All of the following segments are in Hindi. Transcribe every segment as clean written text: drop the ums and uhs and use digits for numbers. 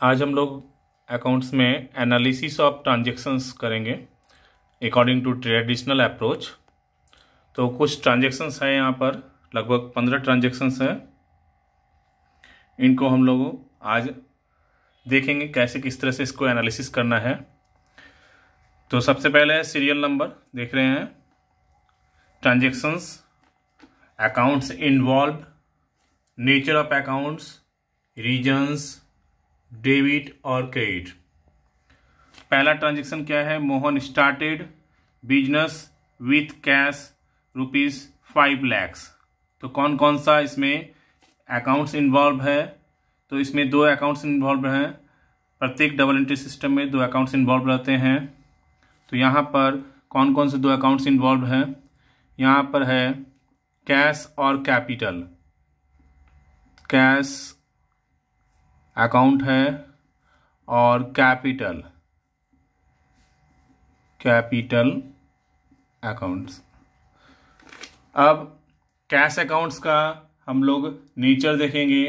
आज हम लोग अकाउंट्स में एनालिसिस ऑफ ट्रांजैक्शंस करेंगे अकॉर्डिंग टू ट्रेडिशनल अप्रोच। तो कुछ ट्रांजैक्शंस है यहाँ पर, लगभग 15 ट्रांजैक्शंस है। इनको हम लोग आज देखेंगे कैसे किस तरह से इसको एनालिसिस करना है। तो सबसे पहले सीरियल नंबर देख रहे हैं, transactions, accounts involve, nature of accounts, reasons, debit और क्रेडिट। पहला ट्रांजैक्शन क्या है? Mohan started business with cash ₹5 lakhs। तो कौन कौन सा इसमें अकाउंट्स इन्वॉल्व है? तो इसमें 2 अकाउंट्स इन्वॉल्व हैं। प्रत्येक डबल एंट्री सिस्टम में 2 अकाउंट्स इन्वॉल्व रहते हैं। तो यहाँ पर कौन कौन से 2 अकाउंट्स इन्वॉल्व हैं? यहाँ पर है कैश और कैपिटल। कैश अकाउंट है और कैपिटल अकाउंट्स। अब कैश अकाउंट्स का हम लोग नेचर देखेंगे।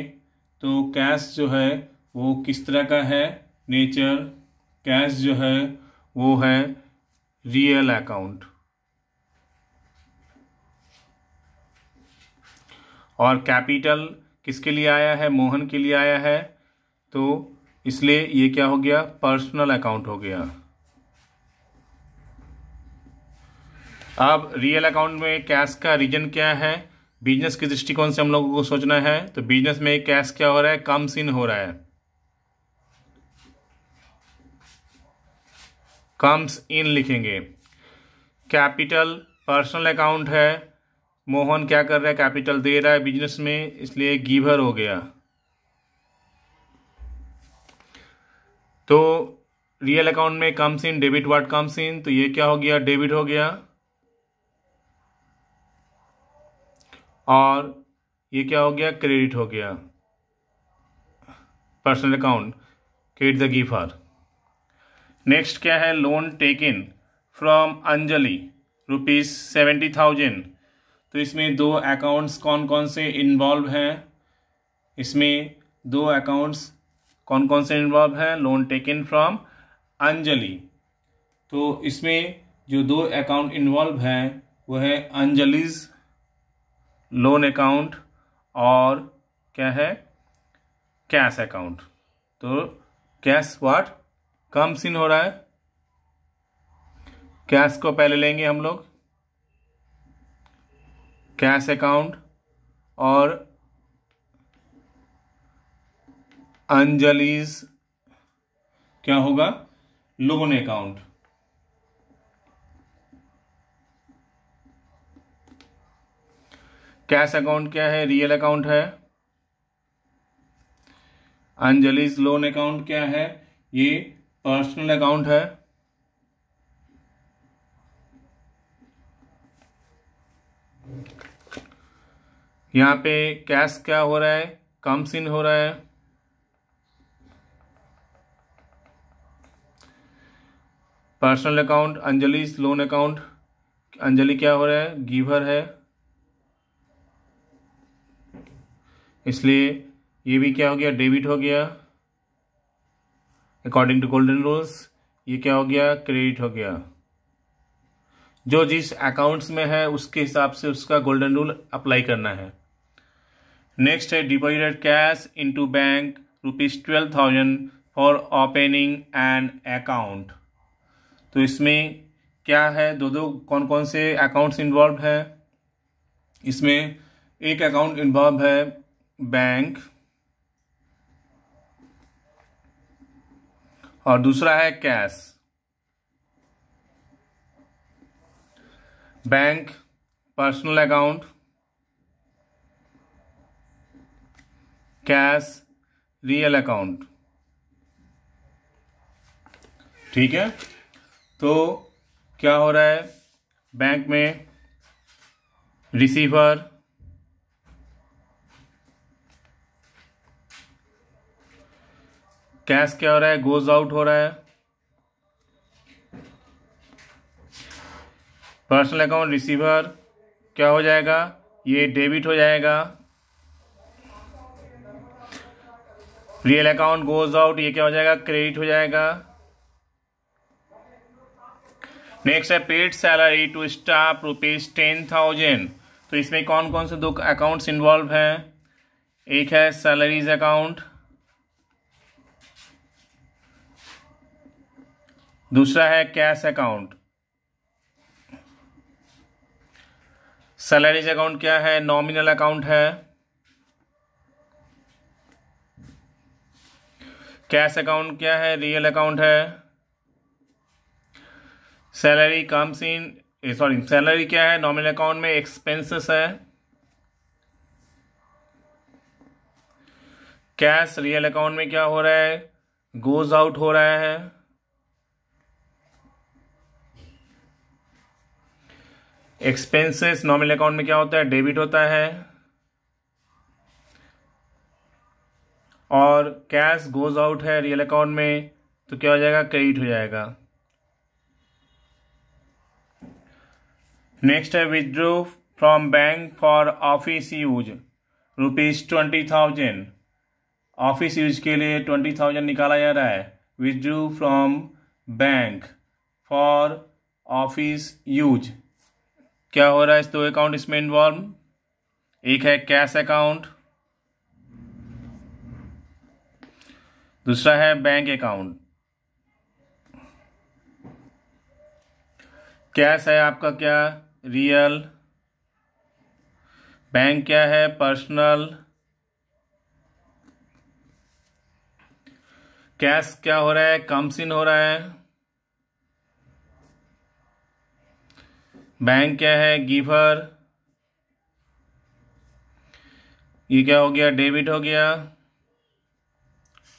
तो कैश जो है वो किस तरह का है नेचर? कैश जो है वो है रियल अकाउंट, और कैपिटल किसके लिए आया है? मोहन के लिए आया है। तो इसलिए ये क्या हो गया? पर्सनल अकाउंट हो गया। अब रियल अकाउंट में कैश का रीजन क्या है? बिजनेस के दृष्टिकोण से हम लोगों को सोचना है। तो बिजनेस में कैश क्या हो रहा है? कम्स इन हो रहा है, कम्स इन लिखेंगे। कैपिटल पर्सनल अकाउंट है, मोहन क्या कर रहा है? कैपिटल दे रहा है बिजनेस में, इसलिए गिवर हो गया। तो रियल अकाउंट में comes in, debit what comes इन, तो ये क्या हो गया? डेबिट हो गया। और ये क्या हो गया? क्रेडिट हो गया। Personal account, credit the giver. Next क्या है? Loan taken from Anjali ₹70,000। तो इसमें 2 अकाउंट्स कौन कौन से इन्वॉल्व हैं? इसमें 2 अकाउंट्स कौन कौन से इन्वॉल्व हैं? Loan taken from Anjali. तो इसमें जो 2 अकाउंट इन्वॉल्व हैं वो है अंजलिज लोन अकाउंट और क्या है? Cash account. तो कैश व्हाट कम्स इन हो रहा है। कैश को पहले लेंगे हम लोग, कैश अकाउंट, और अंजलिज क्या होगा? Loan account. कैश अकाउंट क्या है? रियल अकाउंट है। अंजलिज लोन अकाउंट क्या है? ये पर्सनल अकाउंट है। यहां पे कैश क्या हो रहा है? कम्स इन हो रहा है। Personal account Anjali loan account, Anjali क्या हो रहा है? गिवर है, इसलिए ये भी क्या हो गया? डेबिट हो गया। अकॉर्डिंग टू गोल्डन रूल्स ये क्या हो गया? क्रेडिट हो गया। जो जिस अकाउंट्स में है उसके हिसाब से उसका गोल्डन रूल अप्लाई करना है। नेक्स्ट है deposited cash into bank ₹12,000 for opening an account. तो इसमें क्या है? 2 कौन कौन से अकाउंट्स इन्वॉल्व हैं? इसमें एक अकाउंट इन्वॉल्व है बैंक और दूसरा है cash. Bank personal account, cash real account. ठीक है, तो क्या हो रहा है? बैंक में रिसीवर, कैश क्या हो रहा है? गोज आउट हो रहा है। पर्सनल अकाउंट रिसीवर क्या हो जाएगा? ये डेबिट हो जाएगा। रियल अकाउंट गोज आउट, ये क्या हो जाएगा, क्रेडिट हो जाएगा। नेक्स्ट है पेड सैलरी टू स्टाफ ₹10,000। तो इसमें कौन कौन से दो अकाउंट्स इन्वॉल्व हैं? एक है सैलरीज अकाउंट, दूसरा है कैश अकाउंट। सैलरीज अकाउंट क्या है? नॉमिनल अकाउंट है। कैश अकाउंट क्या है? रियल अकाउंट है। सैलरी कम्स इन सैलरी क्या है? नॉमिनल अकाउंट में एक्सपेंसेस है। कैश रियल अकाउंट में क्या हो रहा है? गोज आउट हो रहा है। एक्सपेंसेस नॉमिनल अकाउंट में क्या होता है? डेबिट होता है। और कैश गोज आउट है रियल अकाउंट में, तो क्या हो जाएगा? क्रेडिट हो जाएगा। नेक्स्ट है withdraw from bank for office use ₹20,000। Office use के लिए 20,000 निकाला जा रहा है। Withdraw from bank for office use, क्या हो रहा है? इस दो अकाउंट इसमें इन्वॉल्व। एक है कैश अकाउंट, दूसरा है बैंक अकाउंट। कैश है आपका क्या? रियल। बैंक क्या है? पर्सनल। कैश क्या हो रहा है? कम्स इन हो रहा है। बैंक क्या है? गिवर। ये क्या हो गया? डेबिट हो गया।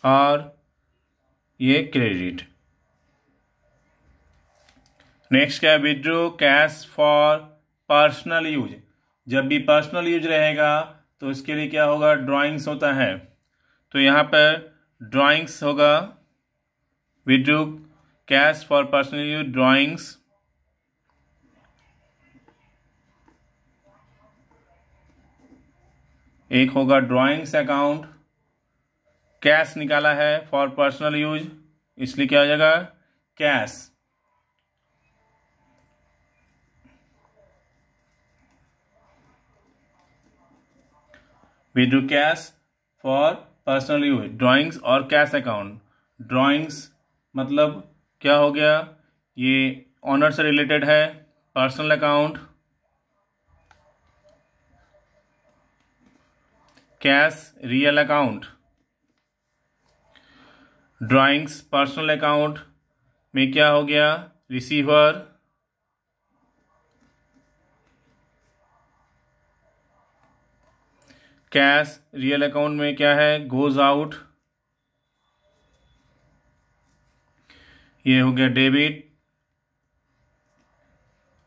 और ये क्रेडिट। नेक्स्ट क्या है? Withdraw cash for personal use. जब भी पर्सनल यूज रहेगा तो इसके लिए क्या होगा? ड्राइंग्स होता है। तो यहाँ पर ड्राइंग्स होगा। Withdraw cash for personal use drawings. एक होगा ड्राइंग्स अकाउंट। कैश निकाला है फॉर पर्सनल यूज, इसलिए क्या हो जाएगा? Cash. Withdraw cash for personal use drawings और कैश अकाउंट। ड्राइंग्स मतलब क्या हो गया? ये ऑनर से रिलेटेड है। Personal account. Cash real account. Drawings personal account में क्या हो गया? रिसीवर। कैश रियल अकाउंट में क्या है? Goes out. ये हो गया डेबिट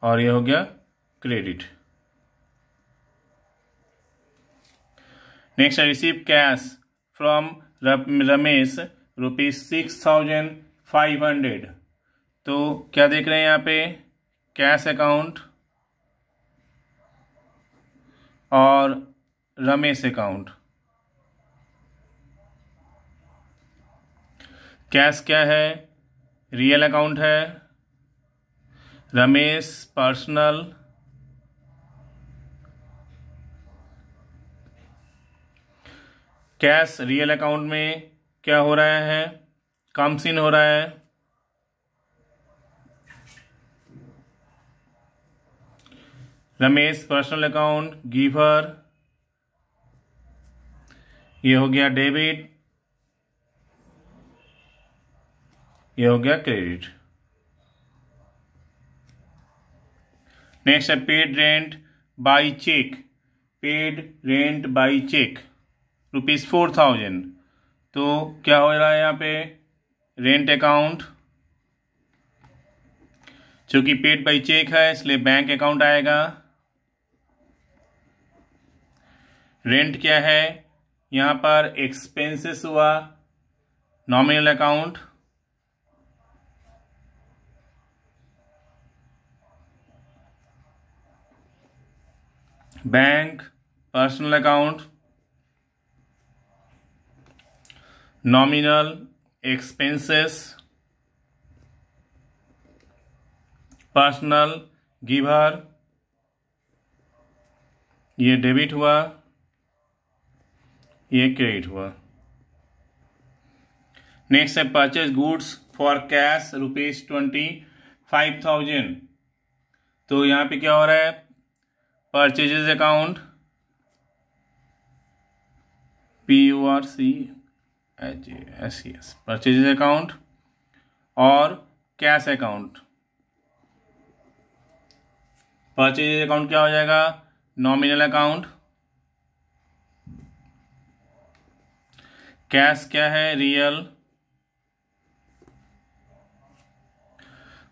और ये हो गया क्रेडिट। नेक्स्ट है रिसीव कैश फ्रॉम रमेश ₹6,500। तो क्या देख रहे हैं यहाँ पे? कैश अकाउंट और रमेश अकाउंट। कैश क्या है? रियल अकाउंट है। Ramesh personal. Cash real account में क्या हो रहा है? कम्स इन हो रहा है। Ramesh personal account giver. ये हो गया डेबिट, ये हो गया क्रेडिट। नेक्स्ट है paid rent by cheque. Paid rent by cheque ₹4,000। तो क्या हो रहा है यहाँ पे? रेंट अकाउंट, चूंकि पेड बाई चेक है इसलिए बैंक अकाउंट आएगा। रेंट क्या है? यहाँ पर एक्सपेंसेस हुआ, nominal account. Bank personal account. Nominal expenses, personal giver, ये डेबिट हुआ, ये क्रेडिट हुआ। नेक्स्ट है परचेज गुड्स फॉर कैश ₹25,000। तो यहाँ पे क्या हो रहा है, purchases account PURCHASES purchases account और कैश अकाउंट। परचेजेज अकाउंट क्या हो जाएगा, नॉमिनल अकाउंट, कैश क्या है, रियल,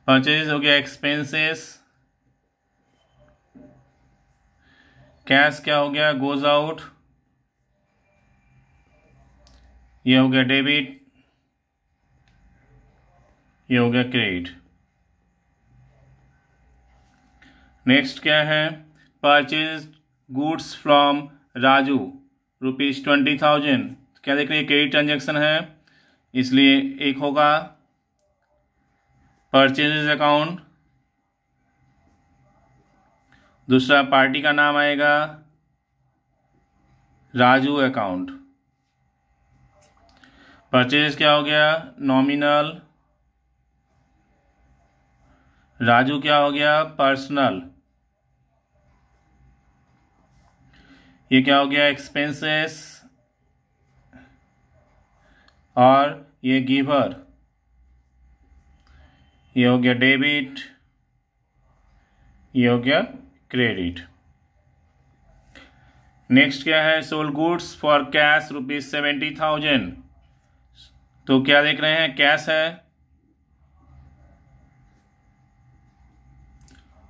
परचेज हो गया एक्सपेंसेस, कैश क्या हो गया, गोज आउट, ये हो गया डेबिट, ये हो गया क्रेडिट। नेक्स्ट क्या है, परचेज गुड्स फ्रॉम राजू ₹20,000। क्या देख रहे हैं, क्रेडिट ट्रांजेक्शन है, इसलिए एक होगा परचेजेज अकाउंट, दूसरा पार्टी का नाम आएगा राजू अकाउंट। परचेज क्या हो गया, नॉमिनल, राजू क्या हो गया, पर्सनल, ये क्या हो गया, एक्सपेंसेस, और ये गिवर, ये हो गया डेबिट, ये हो गया क्रेडिट। नेक्स्ट क्या है, सोल्ड गुड्स फॉर कैश ₹70,000। तो क्या देख रहे हैं, कैश है,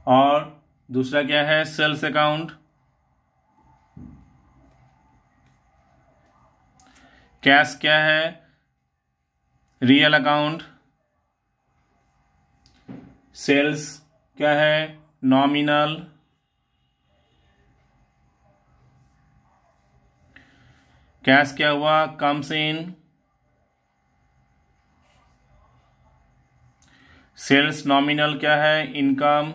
और दूसरा क्या है, सेल्स अकाउंट, कैश क्या है, रियल अकाउंट, सेल्स क्या है, नॉमिनल, कैश क्या हुआ, कम्स इन, सेल्स नॉमिनल क्या है, इनकम,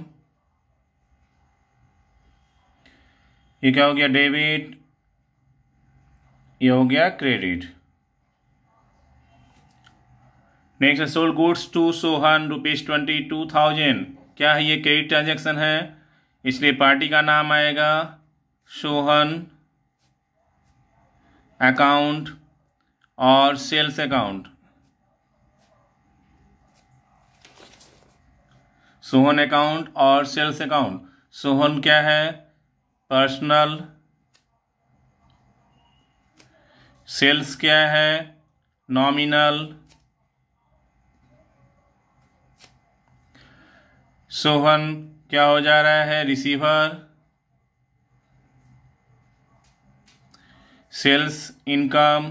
ये क्या हो गया, डेबिट, ये हो गया क्रेडिट। नेक्स्ट है सोल्ड गुड्स टू सोहन ₹22,000। क्या है, ये क्रेडिट ट्रांजेक्शन है, इसलिए पार्टी का नाम आएगा सोहन अकाउंट और सेल्स अकाउंट। सोहन अकाउंट और सेल्स अकाउंट। सोहन क्या है, पर्सनल, सेल्स क्या है, नॉमिनल, सोहन क्या हो जा रहा है, रिसीवर, सेल्स इनकम,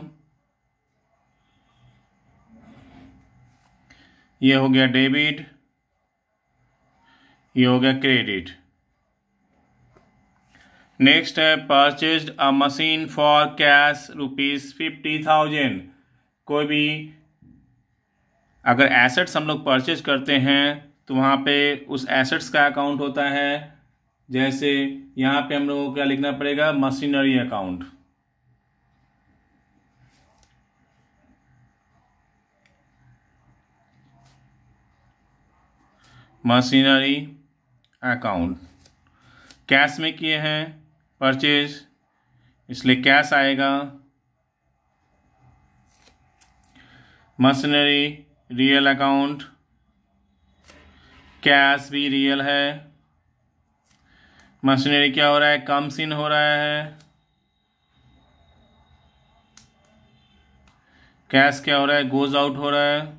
ये हो गया डेबिट, ये हो गया क्रेडिट। नेक्स्ट है purchased a machine for cash ₹50,000। कोई भी अगर एसेट्स हम लोग परचेज करते हैं तो वहाँ पे उस एसेट्स का अकाउंट होता है। जैसे यहाँ पे हम लोगों को क्या लिखना पड़ेगा, machinery account. Machinery account. Cash में किए हैं परचेज, इसलिए कैश आएगा। मशीनरी रियल अकाउंट, कैश भी रियल है। मशीनरी क्या हो रहा है, कम्स इन हो रहा है। कैश क्या हो रहा है, गोज आउट हो रहा है।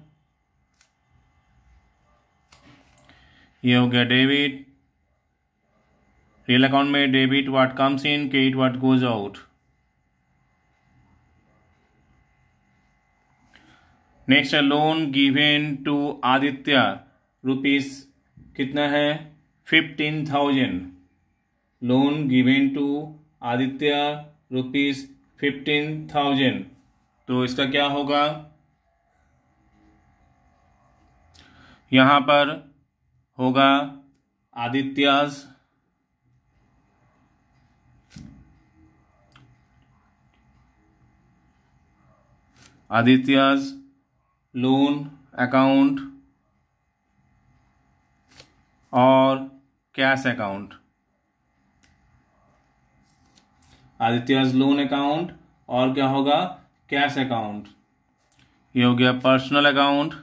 ये हो गया डेबिट। रियल अकाउंट में debit what comes in, credit what goes out. Next है loan given to Aditya rupees कितना है, 15,000। Loan given to Aditya rupees 15,000। तो इसका क्या होगा, यहां पर होगा आदित्याज लोन अकाउंट और cash account. Aditya's loan account और क्या होगा, कैश अकाउंट। ये हो गया पर्सनल अकाउंट,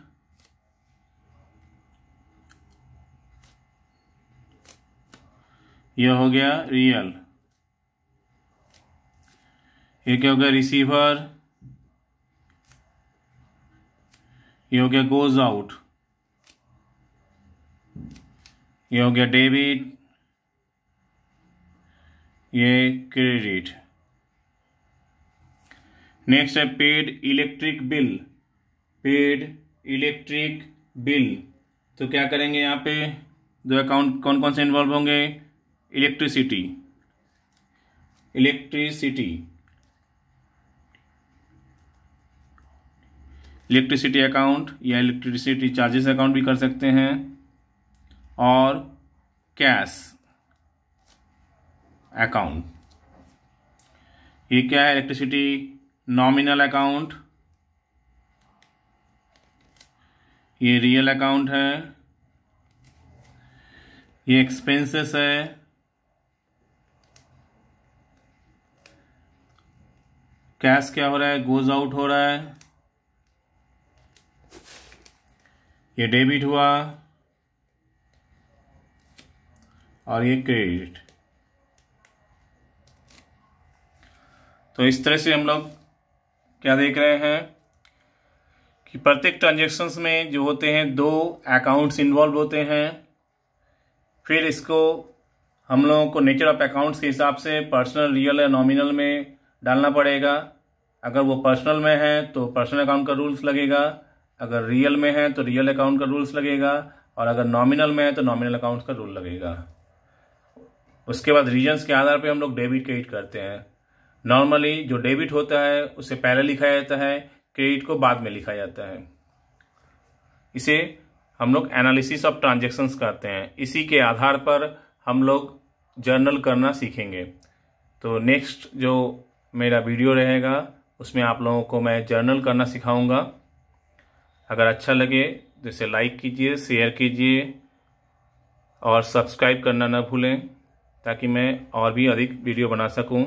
ये हो गया रियल। ये क्या हो गया, रिसीवर। ये हो गया गोज आउट। ये हो गया डेबिट, ये क्रेडिट। नेक्स्ट है paid electric bill. Paid electric bill, तो क्या करेंगे यहाँ पे, दो अकाउंट कौन कौन से इन्वॉल्व होंगे, इलेक्ट्रिसिटी अकाउंट या इलेक्ट्रिसिटी चार्जेस अकाउंट भी कर सकते हैं, और कैश अकाउंट। ये क्या है, इलेक्ट्रिसिटी नॉमिनल अकाउंट, ये रियल अकाउंट है, ये एक्सपेंसेस है, कैश क्या हो रहा है, गोज आउट हो रहा है, ये डेबिट हुआ, और ये क्रेडिट। तो इस तरह से हम लोग क्या देख रहे हैं कि प्रत्येक ट्रांजैक्शंस में जो होते हैं दो अकाउंट्स इन्वॉल्व होते हैं। फिर इसको हम लोगों को नेचर ऑफ अकाउंट्स के हिसाब से पर्सनल, रियल या नॉमिनल में डालना पड़ेगा। अगर वो पर्सनल में है तो पर्सनल अकाउंट का रूल्स लगेगा, अगर रियल में है तो रियल अकाउंट का रूल्स लगेगा, और अगर नॉमिनल में है तो नॉमिनल अकाउंट का रूल लगेगा। उसके बाद रीजन्स के आधार पे हम लोग डेबिट क्रेडिट करते हैं। नॉर्मली जो डेबिट होता है उसे पहले लिखा जाता है, क्रेडिट को बाद में लिखा जाता है। इसे हम लोग एनालिसिस ऑफ ट्रांजैक्शंस करते हैं। इसी के आधार पर हम लोग जर्नल करना सीखेंगे। तो नेक्स्ट जो मेरा वीडियो रहेगा उसमें आप लोगों को मैं जर्नल करना सिखाऊंगा। अगर अच्छा लगे तो इसे लाइक कीजिए, शेयर कीजिए और सब्सक्राइब करना न भूलें, ताकि मैं और भी अधिक वीडियो बना सकूं।